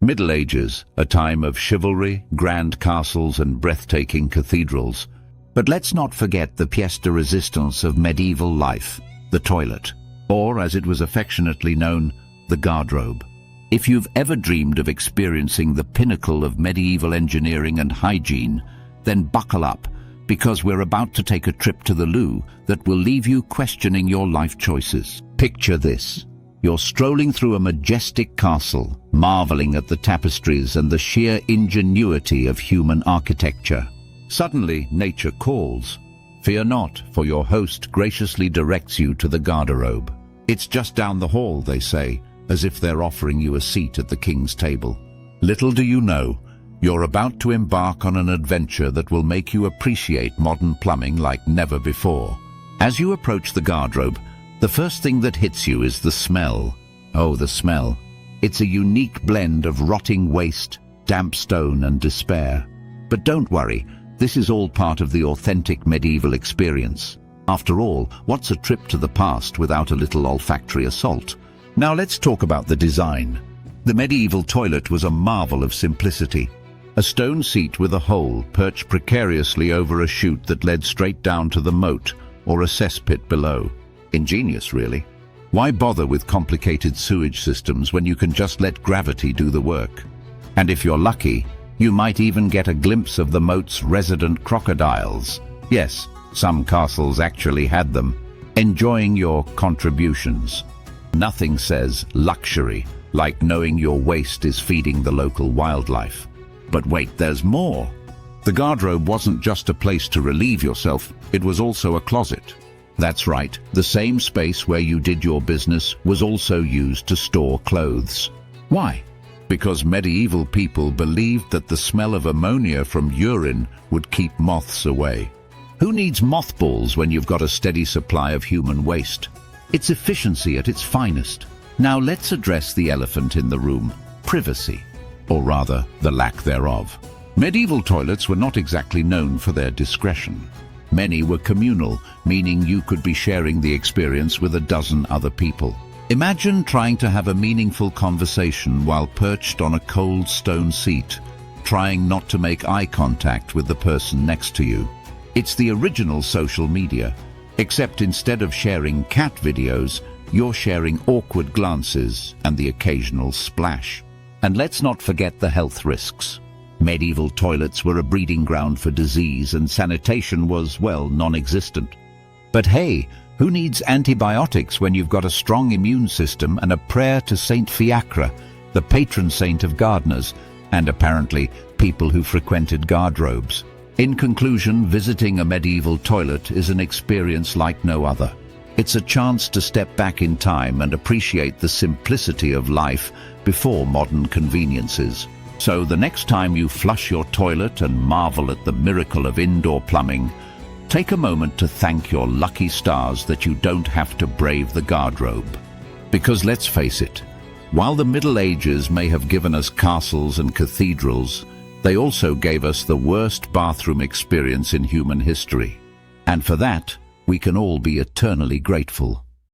Middle Ages, a time of chivalry, grand castles and breathtaking cathedrals. But let's not forget the pièce de résistance of medieval life, the toilet, or as it was affectionately known, the garderobe. If you've ever dreamed of experiencing the pinnacle of medieval engineering and hygiene, then buckle up, because we're about to take a trip to the loo that will leave you questioning your life choices. Picture this. You're strolling through a majestic castle, marveling at the tapestries and the sheer ingenuity of human architecture. Suddenly, nature calls. Fear not, for your host graciously directs you to the garderobe. It's just down the hall, they say, as if they're offering you a seat at the king's table. Little do you know, you're about to embark on an adventure that will make you appreciate modern plumbing like never before. As you approach the garderobe, the first thing that hits you is the smell. Oh, the smell. It's a unique blend of rotting waste, damp stone and despair. But don't worry, this is all part of the authentic medieval experience. After all, what's a trip to the past without a little olfactory assault? Now let's talk about the design. The medieval toilet was a marvel of simplicity. A stone seat with a hole perched precariously over a chute that led straight down to the moat, or a cesspit below. Ingenious, really. Why bother with complicated sewage systems when you can just let gravity do the work? And if you're lucky, you might even get a glimpse of the moat's resident crocodiles. Yes, some castles actually had them, enjoying your contributions. Nothing says luxury like knowing your waste is feeding the local wildlife. But wait, there's more. The garderobe wasn't just a place to relieve yourself, it was also a closet. That's right, the same space where you did your business was also used to store clothes. Why? Because medieval people believed that the smell of ammonia from urine would keep moths away. Who needs mothballs when you've got a steady supply of human waste? It's efficiency at its finest. Now let's address the elephant in the room, privacy, or rather, the lack thereof. Medieval toilets were not exactly known for their discretion. Many were communal, meaning you could be sharing the experience with a dozen other people. Imagine trying to have a meaningful conversation while perched on a cold stone seat, trying not to make eye contact with the person next to you. It's the original social media, except instead of sharing cat videos, you're sharing awkward glances and the occasional splash. And let's not forget the health risks. Medieval toilets were a breeding ground for disease and sanitation was, well, non-existent. But hey, who needs antibiotics when you've got a strong immune system and a prayer to Saint Fiacre, the patron saint of gardeners, and apparently people who frequented garderobes? In conclusion, visiting a medieval toilet is an experience like no other. It's a chance to step back in time and appreciate the simplicity of life before modern conveniences. So the next time you flush your toilet and marvel at the miracle of indoor plumbing, take a moment to thank your lucky stars that you don't have to brave the garderobe. Because let's face it, while the Middle Ages may have given us castles and cathedrals, they also gave us the worst bathroom experience in human history. And for that, we can all be eternally grateful.